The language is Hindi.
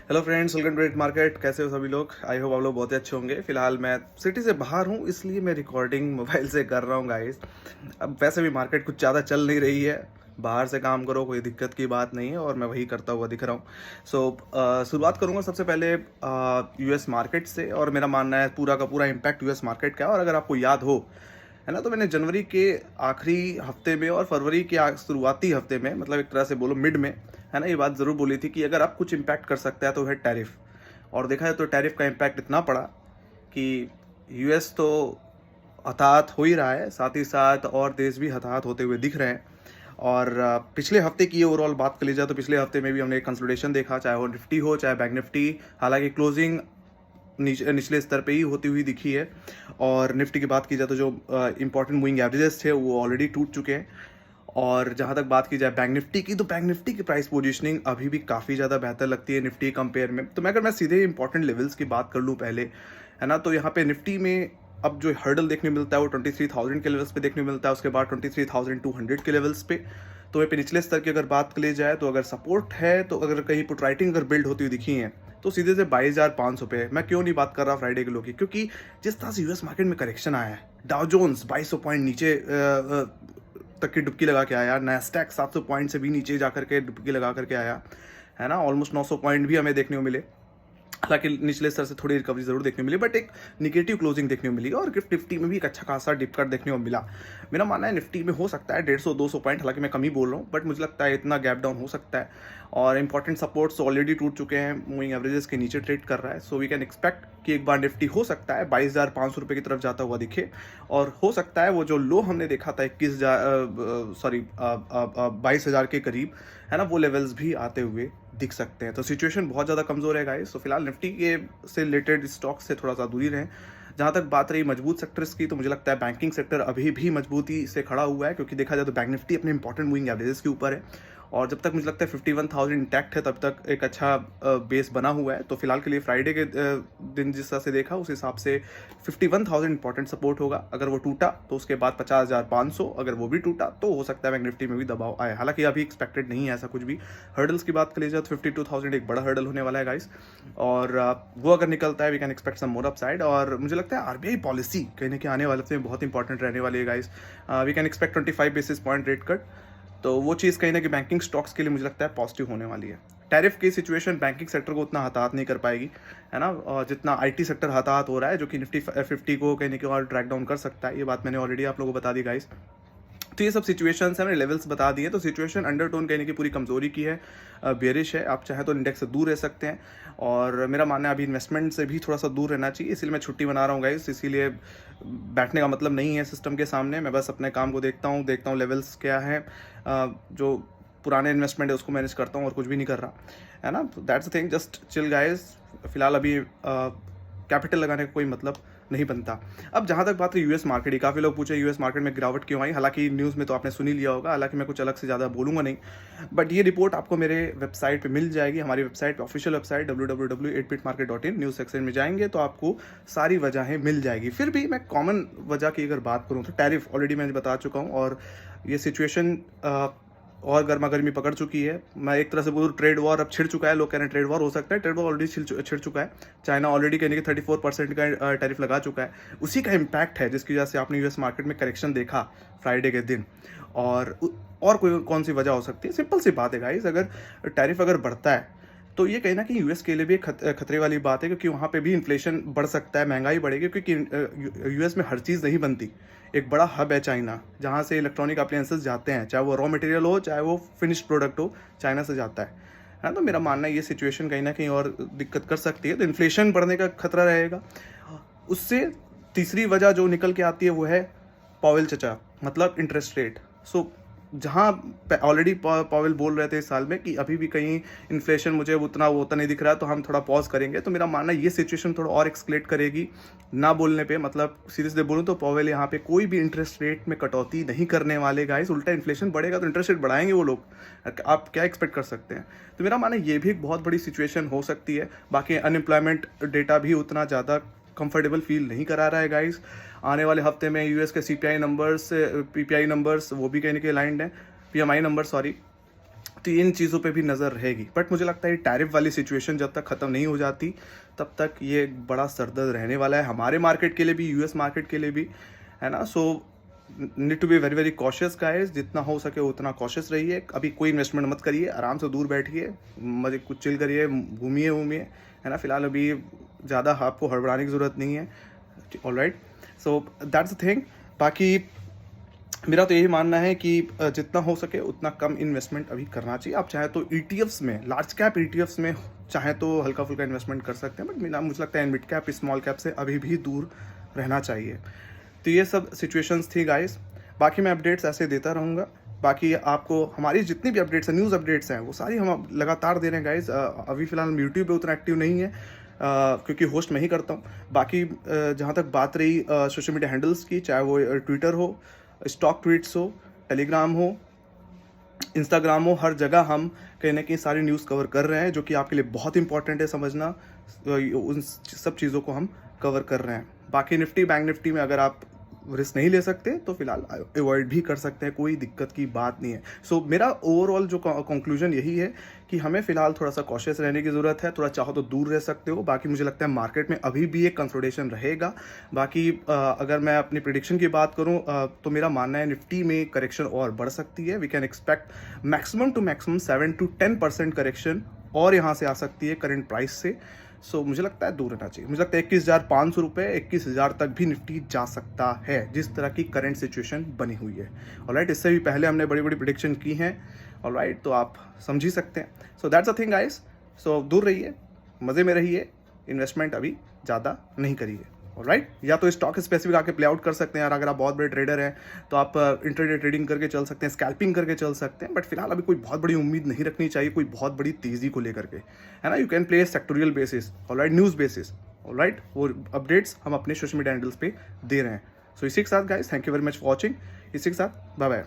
Hello friends, welcome to rate market. कैसे हो सभी लोग? आई होप आप लोग बहुत ही अच्छे होंगे। फिलहाल मैं सिटी से बाहर हूँ, इसलिए मैं रिकॉर्डिंग मोबाइल से कर रहा हूँ गाइस। अब वैसे भी मार्केट कुछ ज़्यादा चल नहीं रही है। बाहर से काम करो, कोई दिक्कत की बात नहीं है, और मैं वही करता हुआ दिख रहा हूँ। शुरुआत करूँगा सबसे पहले यूएस मार्केट से, और मेरा मानना है पूरा का पूरा इम्पैक्ट यूएस मार्केट का है। और अगर आपको याद हो, है ना, तो मैंने जनवरी के आखिरी हफ्ते में और फरवरी के शुरुआती हफ्ते में, मतलब एक तरह से बोलो मिड में, है ना, ये बात ज़रूर बोली थी कि अगर आप कुछ इम्पैक्ट कर सकता है तो है टैरिफ। और देखा जाए तो टैरिफ का इम्पैक्ट इतना पड़ा कि यूएस तो हताहत हो ही रहा है, साथ ही साथ और देश भी हताहत होते हुए दिख रहे हैं। और पिछले हफ्ते की ओवरऑल बात कर ली जाए तो पिछले हफ्ते में भी हमने एक कंसोलिडेशन देखा, चाहे वो निफ्टी हो चाहे बैंक निफ्टी। हालांकि क्लोजिंग निचले स्तर पे ही होती हुई दिखी है। और निफ्टी की बात की जाए तो जो इंपॉर्टेंट मूविंग एवरेजेस थे वो ऑलरेडी टूट चुके हैं। और जहाँ तक बात की जाए बैंक निफ्टी की, तो बैंक निफ्टी की प्राइस पोजीशनिंग अभी भी काफ़ी ज़्यादा बेहतर लगती है निफ्टी कंपेयर में। तो अगर मैं सीधे इंपॉर्टेंट लेवल्स की बात कर लूँ पहले, है ना, तो यहाँ पे निफ्टी में अब जो हर्डल देखने मिलता है वो 23,000 के लेवल्स पे देखने मिलता है, उसके बाद 23,200 के लेवल्स पे। तो वहीं पे निचले स्तर की अगर बात की जाए तो अगर सपोर्ट है, तो अगर कहीं पुट राइटिंग अगर बिल्ड होती हुई दिखी है तो सीधे से 22,500 पे है। मैं क्यों नहीं बात कर रहा फ्राइडे के लो की, क्योंकि जिस तरह से यूएस मार्केट में करेक्शन आया है, डाउ जोन्स 2200 पॉइंट नीचे तक की डुबकी लगा के आया, नैस्डैक 700 पॉइंट से भी नीचे जाकर के डुबकी लगा करके आया, है ना। ऑलमोस्ट 900 पॉइंट भी हमें देखने को मिले। हालांकि निचले स्तर से थोड़ी रिकवरी जरूर देखने मिली, बट एक निगेटिव क्लोजिंग देखने को मिली। और गिफ्ट निफ्टी में भी एक अच्छा खासा डिप कट देखने को मिला। मेरा मानना है निफ्टी में हो सकता है 150-200 पॉइंट, हालांकि मैं कम ही बोल रहा हूँ, बट मुझे लगता है इतना गैप डाउन हो सकता है। और इंपॉर्टेंट सपोर्ट्स ऑलरेडी टूट चुके हैं, मूविंग एवरेजेस के नीचे ट्रेड कर रहा है। सो वी कैन एक्सपेक्ट कि एक बार निफ्टी हो सकता है 22,500 रुपये की तरफ जाता हुआ दिखे। और हो सकता है वो जो लो हमने देखा था 22,000 के करीब, है ना, वो लेवल्स भी आते हुए दिख सकते हैं। तो सिचुएशन बहुत ज़्यादा कमज़ोर है गाइस। तो फिलहाल निफ्टी के से रिलेटेड स्टॉक से थोड़ा सा दूरी रहें। जहाँ तक बात रही मजबूत सेक्टर्स की, तो मुझे लगता है बैंकिंग सेक्टर अभी भी मजबूती से खड़ा हुआ है, क्योंकि देखा जाए तो बैंक निफ्टी अपने इंपॉर्टेंट मूविंग एवरेजेस के ऊपर है। और जब तक मुझे लगता है 51,000 इंटैक्ट है, तब तक एक अच्छा बेस बना हुआ है। तो फिलहाल के लिए फ्राइडे के दिन जिस तरह से देखा, उस हिसाब से 51,000 इंपॉर्टेंट सपोर्ट होगा। अगर वो टूटा तो उसके बाद 50,500, अगर वो भी टूटा तो हो सकता है बैंक निफ्टी में भी दबाव आए। हालांकि अभी एक्सपेक्टेड नहीं है ऐसा कुछ भी। हर्डल्स की बात करी जाए तो 52,000 एक बड़ा हर्डल होने वाला है गाइस। और वो अगर निकलता है, we can expect some more upside. और मुझे लगता है आरबीआई पॉलिसी कहीं ना कहीं आने वाले में बहुत इंपॉर्टेंट रहने वाली है guys. We can expect 25 basis point rate cut. तो वो चीज़ कहीं ना कहीं बैंकिंग स्टॉक्स के लिए मुझे लगता है पॉजिटिव होने वाली है। टैरिफ की सिचुएशन बैंकिंग सेक्टर को उतना हताहत नहीं कर पाएगी, है ना, और जितना आईटी सेक्टर हताहत हो रहा है, जो कि निफ्टी 50 को कहीं ना कहीं और ट्रैक डाउन कर सकता है। ये बात मैंने ऑलरेडी आप लोगों को बता दी गाइस। तो ये सब सिचुएशंस है, मैंने लेवल्स बता दिए। तो सिचुएशन अंडरटोन कहने की पूरी कमजोरी की है, बेरिश है। आप चाहे तो इंडेक्स से दूर रह सकते हैं। और मेरा मानना है अभी इन्वेस्टमेंट से भी थोड़ा सा दूर रहना चाहिए, इसीलिए मैं छुट्टी बना रहा हूँ गाइस। इसीलिए बैठने का मतलब नहीं है सिस्टम के सामने। मैं बस अपने काम को देखता हूँ लेवल्स क्या है, जो पुराने इन्वेस्टमेंट है उसको मैनेज करता हूँ, और कुछ भी नहीं कर रहा, है ना। That's the thing, just chill guys. फिलहाल अभी कैपिटल लगाने का कोई मतलब नहीं बनता। अब जहाँ तक बात रही यूएस मार्केट की, काफ़ी लोग पूछे यूएस मार्केट में गिरावट क्यों आई। हालांकि न्यूज़ में तो आपने सुन ही लिया होगा, हालांकि मैं कुछ अलग से ज़्यादा बोलूँगा नहीं। बट ये रिपोर्ट आपको मेरे वेबसाइट पे मिल जाएगी, हमारी वेबसाइट पे, official website www.8bitmarket.in। News section में जाएंगे तो आपको सारी वजहें मिल जाएगी। फिर भी मैं कॉमन वजह की अगर बात करूँ तो टैरिफ ऑलरेडी मैंने बता चुका हूँ। और ये सिचुएशन और गर्मा गर्मी पकड़ चुकी है। मैं एक तरह से बोलूँ ट्रेड वॉर अब छिड़ चुका है। लोग कह रहे हैं ट्रेड वॉर हो सकता है, ट्रेड वॉर ऑलरेडी छिड़ चुका है। चाइना ऑलरेडी कहने की 34% का टैरिफ लगा चुका है। उसी का इम्पैक्ट है जिसकी वजह से आपने यूएस मार्केट में करेक्शन देखा फ्राइडे के दिन। और कोई कौन सी वजह हो सकती है? सिंपल सी बात है गाइस, अगर टैरिफ अगर बढ़ता है तो ये कहीं ना कहीं यूएस के लिए भी एक खतरे वाली बात है, क्योंकि वहाँ पे भी इन्फ्लेशन बढ़ सकता है, महंगाई बढ़ेगी, क्योंकि यूएस में हर चीज़ नहीं बनती। एक बड़ा हब है चाइना, जहाँ से इलेक्ट्रॉनिक अप्लायंसेस जाते हैं, चाहे वो रॉ मटेरियल हो चाहे वो फिनिश्ड प्रोडक्ट हो, चाइना से जाता है ना। तो मेरा मानना है ये सिचुएशन कहीं ना कहीं और दिक्कत कर सकती है। तो इन्फ्लेशन बढ़ने का खतरा रहेगा। उससे तीसरी वजह जो निकल के आती है वो है पॉवेल चचा, मतलब इंटरेस्ट रेट। सो जहाँ ऑलरेडी पॉवेल बोल रहे थे इस साल में कि अभी भी कहीं इन्फ्लेशन मुझे उतना वो होता नहीं दिख रहा है, तो हम थोड़ा पॉज करेंगे। तो मेरा मानना है ये सिचुएशन थोड़ा और एक्सक्लेट करेगी ना बोलने पे। मतलब सीधे सीधे बोलूँ तो पॉवेल यहाँ पे कोई भी इंटरेस्ट रेट में कटौती नहीं करने वाले गाइस। उल्टा इन्फ्लेशन बढ़ेगा तो इंटरेस्ट रेट बढ़ाएंगे वो लोग। आप क्या एक्सपेक्ट कर सकते हैं? तो मेरा मानना है ये भी एक बहुत बड़ी सिचुएशन हो सकती है। बाकी अनएम्प्लॉयमेंट डेटा भी उतना ज़्यादा कंफर्टेबल फील नहीं करा रहा है गाइस। आने वाले हफ्ते में यूएस के सीपीआई नंबर्स, पीपीआई नंबर्स, वो भी कहीं ना कहीं लाइंड है, पीएमआई नंबर सॉरी। तो इन चीज़ों पे भी नज़र रहेगी। बट मुझे लगता है ये टैरिफ वाली सिचुएशन जब तक ख़त्म नहीं हो जाती तब तक ये एक बड़ा सरदर्द रहने वाला है हमारे मार्केट के लिए भी, यूएस मार्केट के लिए भी, है ना। So need to be very very cautious guys, जितना हो सके उतना कॉशियस रहिए। अभी कोई इन्वेस्टमेंट मत करिए, आराम से दूर बैठिए, मजे कुछ चिल करिए, घूमिए घूमिए, है ना। फिलहाल अभी ज़्यादा आपको हड़बड़ाने की ज़रूरत नहीं है। Alright, so that's the thing. बाकी मेरा तो यही मानना है कि जितना हो सके उतना कम इन्वेस्टमेंट अभी करना चाहिए। आप चाहे तो ईटीएफ्स में, लार्ज कैप ईटीएफ्स में चाहे तो हल्का फुल्का इन्वेस्टमेंट कर सकते हैं, बट मुझे लगता है मिड कैप स्मॉल कैप से अभी भी दूर रहना चाहिए। तो ये सब सिचुएशंस थी गाइस। बाकी मैं अपडेट्स ऐसे देता रहूँगा। बाकी आपको हमारी जितनी भी अपडेट्स हैं, न्यूज़ अपडेट्स हैं, वो सारी हम अब लगातार दे रहे हैं गाइस। अभी फ़िलहाल हम यूट्यूब पे उतना एक्टिव नहीं है, क्योंकि होस्ट मैं ही करता हूँ। बाकी जहाँ तक बात रही सोशल मीडिया हैंडल्स की, चाहे वो ट्विटर हो, स्टॉक ट्वीट्स हो, टेलीग्राम हो, इंस्टाग्राम हो, हर जगह हम कहीं ना कहीं सारी न्यूज़ कवर कर रहे हैं, जो कि आपके लिए बहुत इंपॉर्टेंट है समझना। उन सब चीज़ों को हम कवर कर रहे हैं। बाकी निफ्टी, बैंक निफ्टी में अगर आप रिस्क नहीं ले सकते तो फिलहाल अवॉइड भी कर सकते हैं, कोई दिक्कत की बात नहीं है। सो मेरा ओवरऑल जो कंक्लूजन यही है कि हमें फिलहाल थोड़ा सा कॉशियस रहने की ज़रूरत है। थोड़ा चाहो तो दूर रह सकते हो। बाकी मुझे लगता है मार्केट में अभी भी एक कंसोलिडेशन रहेगा। बाकी अगर मैं अपनी प्रिडिक्शन की बात करूं तो मेरा मानना है निफ्टी में करेक्शन और बढ़ सकती है। We can expect maximum to maximum 7 to 10% correction और यहाँ से आ सकती है करंट प्राइस से। सो मुझे लगता है दूर रहना चाहिए। मुझे लगता है 21,500 रुपये, 21,000 तक भी निफ्टी जा सकता है, जिस तरह की करंट सिचुएशन बनी हुई है। ऑलराइट, इससे भी पहले हमने बड़ी बड़ी प्रिडिक्शन की हैं। ऑलराइट, तो आप समझ ही सकते हैं। So that's a thing guys. So दूर रहिए, मज़े में रहिए, इन्वेस्टमेंट अभी ज़्यादा नहीं करिए। ऑलराइट, या तो स्टॉक स्पेसिफिक आके प्ले आउट कर सकते हैं यार। अगर आप बहुत बड़े ट्रेडर हैं तो आप इंट्राडे ट्रेडिंग करके चल सकते हैं, स्कैल्पिंग करके चल सकते हैं। बट फिलहाल अभी कोई बहुत बड़ी उम्मीद नहीं रखनी चाहिए, कोई बहुत बड़ी तेज़ी को लेकर के, है ना। You can play sectoral basis, alright, news basis, alright. वो अपडेट्स हम अपने सोशल मीडिया हैंडल्स पे दे रहे हैं। सो इसी के साथ guys, thank you very much for watching. इसी के साथ बाय बाय।